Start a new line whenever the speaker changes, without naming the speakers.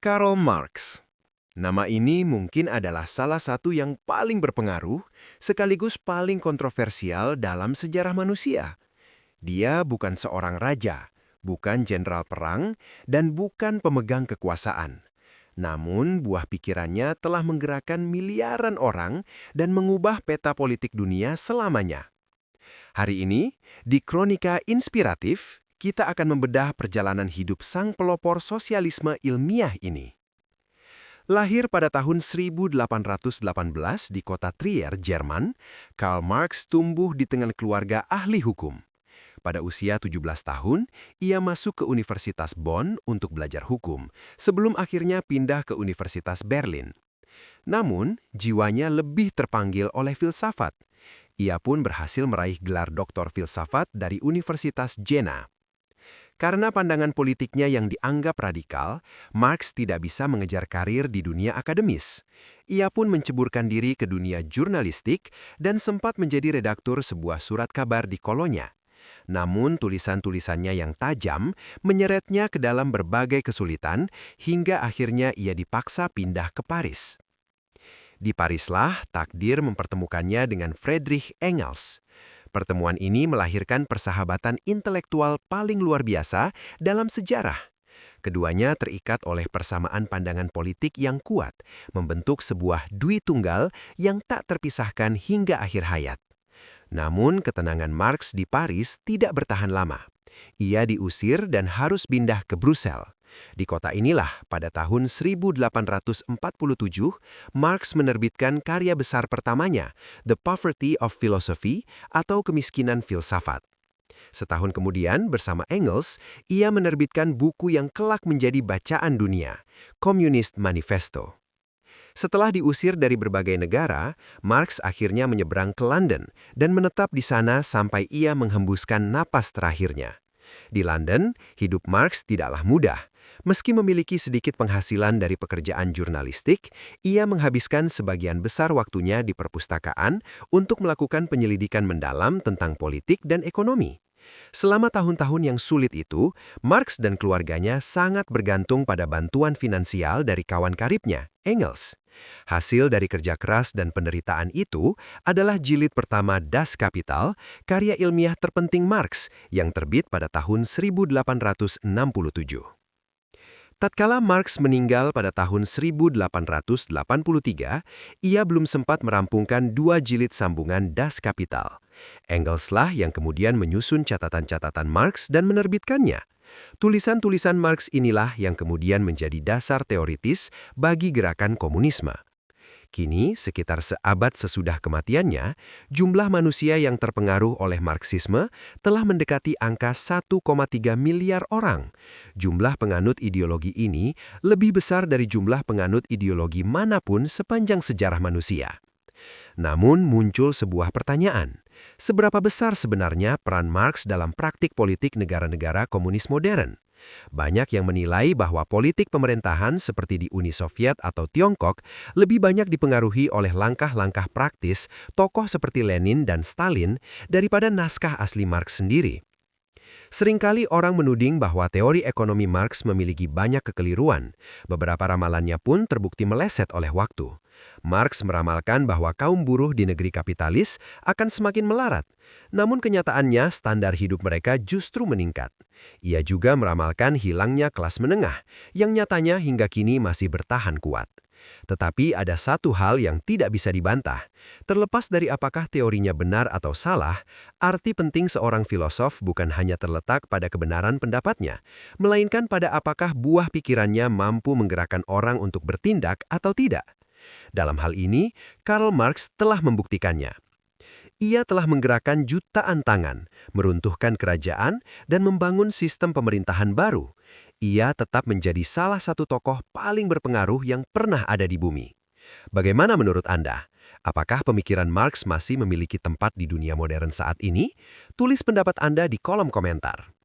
Karl Marx. Nama ini mungkin adalah salah satu yang paling berpengaruh, sekaligus paling kontroversial dalam sejarah manusia. Dia bukan seorang raja, bukan jenderal perang, dan bukan pemegang kekuasaan. Namun, buah pikirannya telah menggerakkan miliaran orang dan mengubah peta politik dunia selamanya. Hari ini, di Kronika Inspiratif, kita akan membedah perjalanan hidup sang pelopor sosialisme ilmiah ini. Lahir pada tahun 1818 di kota Trier, Jerman, Karl Marx tumbuh di tengah keluarga ahli hukum. Pada usia 17 tahun, ia masuk ke Universitas Bonn untuk belajar hukum, sebelum akhirnya pindah ke Universitas Berlin. Namun, jiwanya lebih terpanggil oleh filsafat. Ia pun berhasil meraih gelar doktor filsafat dari Universitas Jena. Karena pandangan politiknya yang dianggap radikal, Marx tidak bisa mengejar karir di dunia akademis. Ia pun menceburkan diri ke dunia jurnalistik dan sempat menjadi redaktur sebuah surat kabar di Kolonya. Namun tulisan-tulisannya yang tajam menyeretnya ke dalam berbagai kesulitan hingga akhirnya ia dipaksa pindah ke Paris. Di Parislah takdir mempertemukannya dengan Friedrich Engels. Pertemuan ini melahirkan persahabatan intelektual paling luar biasa dalam sejarah. Keduanya terikat oleh persamaan pandangan politik yang kuat, membentuk sebuah dui tunggal yang tak terpisahkan hingga akhir hayat. Namun, ketenangan Marx di Paris tidak bertahan lama. Ia diusir dan harus pindah ke Brussel. Di kota inilah, pada tahun 1847, Marx menerbitkan karya besar pertamanya, The Poverty of Philosophy atau Kemiskinan Filsafat. Setahun kemudian, bersama Engels, ia menerbitkan buku yang kelak menjadi bacaan dunia, Communist Manifesto. Setelah diusir dari berbagai negara, Marx akhirnya menyeberang ke London dan menetap di sana sampai ia menghembuskan napas terakhirnya. Di London, hidup Marx tidaklah mudah. Meski memiliki sedikit penghasilan dari pekerjaan jurnalistik, ia menghabiskan sebagian besar waktunya di perpustakaan untuk melakukan penyelidikan mendalam tentang politik dan ekonomi. Selama tahun-tahun yang sulit itu, Marx dan keluarganya sangat bergantung pada bantuan finansial dari kawan karibnya, Engels. Hasil dari kerja keras dan penderitaan itu adalah jilid pertama Das Kapital, karya ilmiah terpenting Marx, yang terbit pada tahun 1867. Tatkala Marx meninggal pada tahun 1883, ia belum sempat merampungkan dua jilid sambungan Das Kapital. Engelslah yang kemudian menyusun catatan-catatan Marx dan menerbitkannya. Tulisan-tulisan Marx inilah yang kemudian menjadi dasar teoritis bagi gerakan komunisme. Kini, sekitar seabad sesudah kematiannya, jumlah manusia yang terpengaruh oleh Marxisme telah mendekati angka 1,3 miliar orang. Jumlah penganut ideologi ini lebih besar dari jumlah penganut ideologi manapun sepanjang sejarah manusia. Namun muncul sebuah pertanyaan, seberapa besar sebenarnya peran Marx dalam praktik politik negara-negara komunis modern? Banyak yang menilai bahwa politik pemerintahan seperti di Uni Soviet atau Tiongkok lebih banyak dipengaruhi oleh langkah-langkah praktis tokoh seperti Lenin dan Stalin daripada naskah asli Marx sendiri. Seringkali orang menuding bahwa teori ekonomi Marx memiliki banyak kekeliruan. Beberapa ramalannya pun terbukti meleset oleh waktu. Marx meramalkan bahwa kaum buruh di negeri kapitalis akan semakin melarat. Namun kenyataannya standar hidup mereka justru meningkat. Ia juga meramalkan hilangnya kelas menengah, yang nyatanya hingga kini masih bertahan kuat. Tetapi ada satu hal yang tidak bisa dibantah. Terlepas dari apakah teorinya benar atau salah, arti penting seorang filosof bukan hanya terletak pada kebenaran pendapatnya, melainkan pada apakah buah pikirannya mampu menggerakkan orang untuk bertindak atau tidak. Dalam hal ini, Karl Marx telah membuktikannya. Ia telah menggerakkan jutaan tangan, meruntuhkan kerajaan, dan membangun sistem pemerintahan baru. Ia tetap menjadi salah satu tokoh paling berpengaruh yang pernah ada di bumi. Bagaimana menurut Anda? Apakah pemikiran Marx masih memiliki tempat di dunia modern saat ini? Tulis pendapat Anda di kolom komentar.